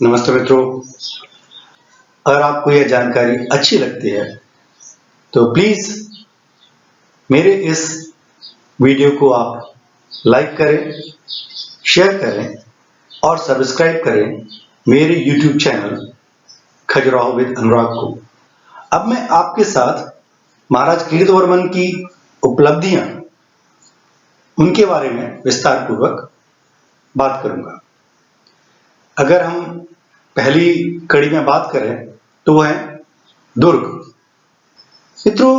नमस्ते मित्रों। अगर आपको यह जानकारी अच्छी लगती है तो प्लीज मेरे इस वीडियो को आप लाइक करें, शेयर करें और सब्सक्राइब करें मेरे YouTube चैनल खजुराहो विद अनुराग को। अब मैं आपके साथ महाराज कीर्तिवर्मन की उपलब्धियां, उनके बारे में विस्तार पूर्वक बात करूंगा। अगर हम पहली कड़ी में बात करें तो वह है दुर्ग। मित्रों,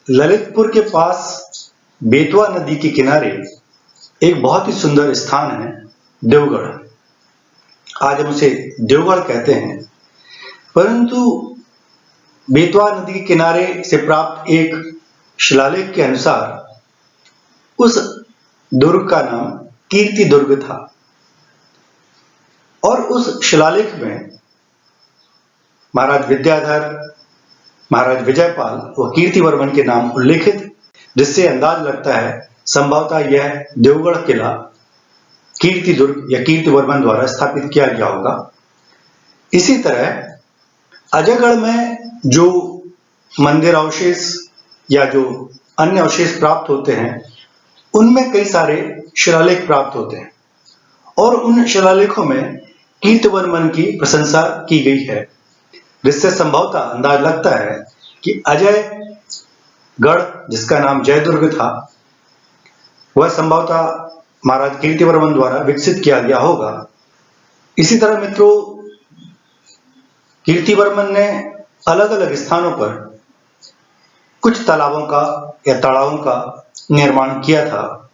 ललितपुर के पास बेतवा नदी के किनारे एक बहुत ही सुंदर स्थान है देवगढ़। आज हम उसे देवगढ़ कहते हैं, परंतु बेतवा नदी के किनारे से प्राप्त एक शिलालेख के अनुसार उस दुर्ग का नाम कीर्ति दुर्ग था और उस शिलालेख में महाराज विद्याधर, महाराज विजयपाल व कीर्तिवर्मन के नाम उल्लेखित, जिससे अंदाज लगता है संभवतः यह देवगढ़ किला कीर्ति दुर्ग या कीर्तिवर्मन द्वारा स्थापित किया गया होगा। इसी तरह अजयगढ़ में जो मंदिर अवशेष या जो अन्य अवशेष प्राप्त होते हैं, उनमें कई सारे शिलालेख प्राप्त होते हैं और उन शिलालेखों में कीर्तिवर्मन की प्रशंसा की गई है, जिससे संभवतः अंदाज लगता है कि अजयगढ़, जिसका नाम जयदुर्ग था, वह संभवतः महाराज कीर्तिवर्मन द्वारा विकसित किया गया होगा। इसी तरह मित्रों, कीर्तिवर्मन ने अलग अलग स्थानों पर कुछ तालाबों का या तालाबों का निर्माण किया था।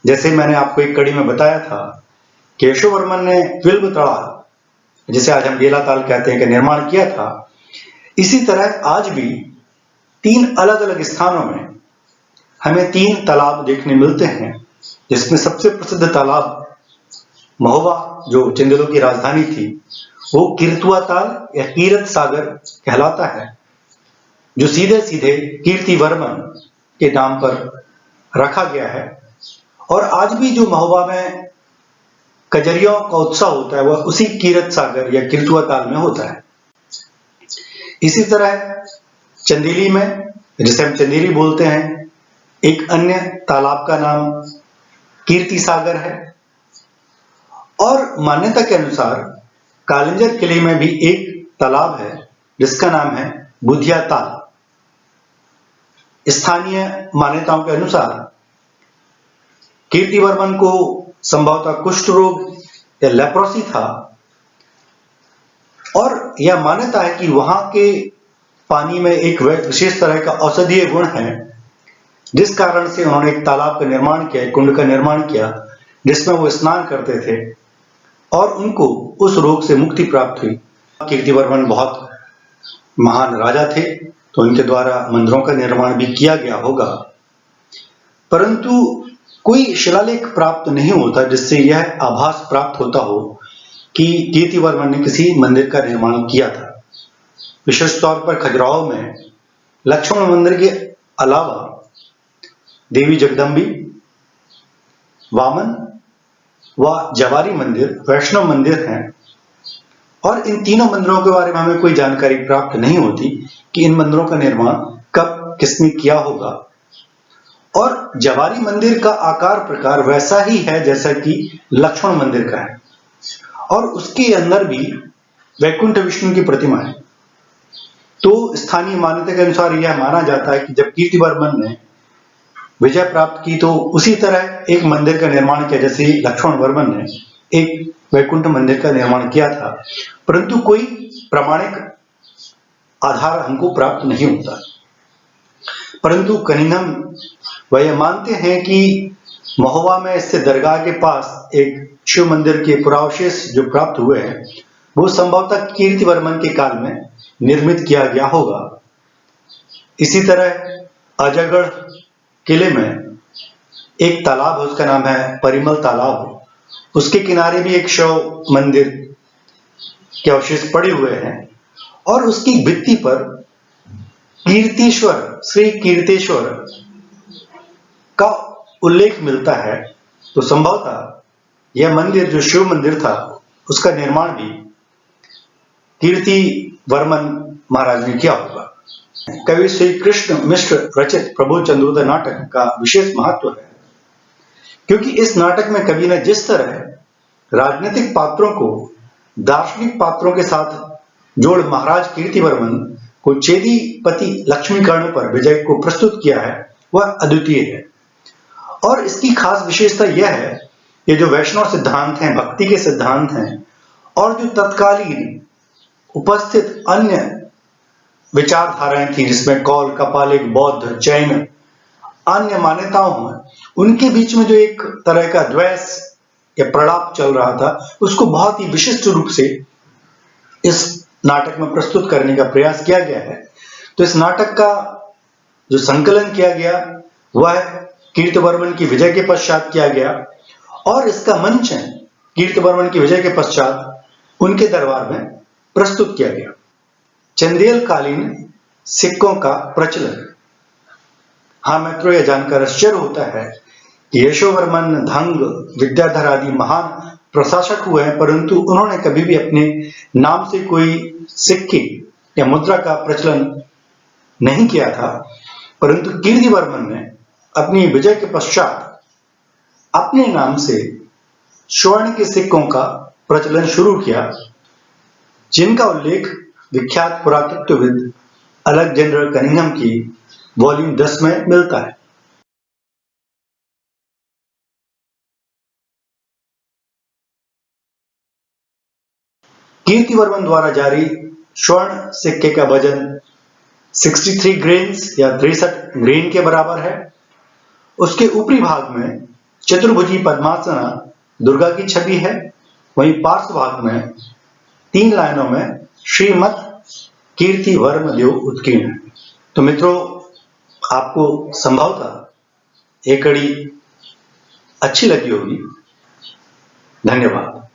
जैसे मैंने आपको एक कड़ी में बताया था, केशववर्मन ने विल्व तालाब, जिसे आज हम बेला ताल कहते हैं, का निर्माण किया था। इसी तरह आज भी तीन अलग अलग स्थानों में हमें तीन तालाब देखने मिलते हैं, जिसमें सबसे प्रसिद्ध तालाब महोबा, जो चंदेलों की राजधानी थी, वो कीर्तुआ ताल या कीरत सागर कहलाता है, जो सीधे सीधे कीर्तिवर्मन के नाम पर रखा गया है। और आज भी जो महोबा में कजरियों का उत्सव होता है, वह उसी कीरत सागर या कीर्तुआ ताल में होता है। इसी तरह चंदेली में, जिसे हम चंदेली बोलते हैं, एक अन्य तालाब का नाम कीर्ति सागर है। और मान्यता के अनुसार कालिंजर किले में भी एक तालाब है, जिसका नाम है बुधिया ताल। स्थानीय मान्यताओं के अनुसार कीर्तिवर्मन को संभवतः कुष्ठ रोग या लेप्रोसी था और यह मान्यता है कि वहां के पानी में एक विशेष तरह का औषधीय गुण है, जिस कारण से उन्होंने एक तालाब का निर्माण किया, एक कुंड का निर्माण किया, जिसमें वो स्नान करते थे और उनको उस रोग से मुक्ति प्राप्त हुई। कीर्तिवर्मन बहुत महान राजा थे, तो उनके द्वारा मंदिरों का निर्माण भी किया गया होगा, परंतु कोई शिलालेख प्राप्त नहीं होता जिससे यह आभास प्राप्त होता हो कि कीर्तिवर्मन ने किसी मंदिर का निर्माण किया था। विशेष तौर पर खजुराहो में लक्ष्मण मंदिर के अलावा देवी जगदम्बी, वामन व जवारी मंदिर वैष्णव मंदिर हैं और इन तीनों मंदिरों के बारे में हमें कोई जानकारी प्राप्त नहीं होती कि इन मंदिरों का निर्माण कब किसने किया होगा। और जवारी मंदिर का आकार प्रकार वैसा ही है जैसा कि लक्ष्मण मंदिर का है और उसके अंदर भी वैकुंठ विष्णु की प्रतिमा है। तो स्थानीय मान्यता के अनुसार यह माना जाता है कि जब कीर्तिवर्मन ने विजय प्राप्त की तो उसी तरह एक मंदिर का निर्माण किया, जैसे लक्ष्मण वर्मन ने एक वैकुंठ मंदिर का निर्माण किया था, परंतु कोई प्रामाणिक आधार हमको प्राप्त नहीं होता। परंतु कनिंघम वह यह मानते हैं कि महोबा में इससे दरगाह के पास एक शिव मंदिर के पुरावशेष जो प्राप्त हुए हैं, वो संभवतः कीर्तिवर्मन के काल में निर्मित किया गया होगा। इसी तरह अजयगढ़ किले में एक तालाब है, उसका नाम है परिमल तालाब। उसके किनारे भी एक शिव मंदिर के अवशेष पड़े हुए हैं और उसकी भित्ति पर कीर्तेश्वर, श्री कीर्तेश्वर का उल्लेख मिलता है। तो संभवतः यह मंदिर जो शिव मंदिर था, उसका निर्माण भी कीर्ति वर्मन महाराज ने किया होगा। कवि श्री कृष्ण मिश्र रचित प्रभु चंद्रोदय नाटक का विशेष महत्व है, क्योंकि इस नाटक में कवि ने जिस तरह राजनीतिक पात्रों को दार्शनिक पात्रों के साथ जोड़ महाराज कीर्तिवर्मन को चेदीपति लक्ष्मीकर्ण पर विजय को प्रस्तुत किया है, वह अद्वितीय है। और इसकी खास विशेषता यह है कि जो वैष्णव सिद्धांत हैं, भक्ति के सिद्धांत हैं, और जो तत्कालीन उपस्थित अन्य विचारधाराएं थी, जिसमें कौल, कपालिक, बौद्ध, जैन, अन्य मान्यताओं में, उनके बीच में जो एक तरह का द्वेष या प्रलाप चल रहा था, उसको बहुत ही विशिष्ट रूप से इस नाटक में प्रस्तुत करने का प्रयास किया गया है। तो इस नाटक का जो संकलन किया गया वह कीर्तिवर्मन की विजय के पश्चात किया गया, और इसका मंचन कीर्तिवर्मन की विजय के पश्चात उनके दरबार में प्रस्तुत किया गया। चंदेल कालीन सिक्कों का प्रचलन। हाँ मित्रों, यह जानकर आश्चर्य होता है कि यशोवर्मन, धंग, विद्याधर आदि महान प्रशासक हुए हैं, परंतु उन्होंने कभी भी अपने नाम से कोई सिक्के या मुद्रा का प्रचलन नहीं किया था। परंतु कीर्तिवर्मन ने अपनी विजय के पश्चात अपने नाम से स्वर्ण के सिक्कों का प्रचलन शुरू किया, जिनका उल्लेख विख्यात पुरातत्वविद अलेक्जेंडर कनिंघम की वॉल्यूम 10 में मिलता है। कीर्तिवर्मन द्वारा जारी स्वर्ण सिक्के का वजन 63 ग्रेन्स या 63 ग्रेन के बराबर है। उसके ऊपरी भाग में चतुर्भुजी पद्मासना दुर्गा की छवि है, वहीं पार्श्व भाग में 3 लाइनों में श्रीमत् कीर्तिवर्मदेव उत्कीर्ण है। तो मित्रों, आपको संभवतः ये कड़ी अच्छी लगी होगी। धन्यवाद।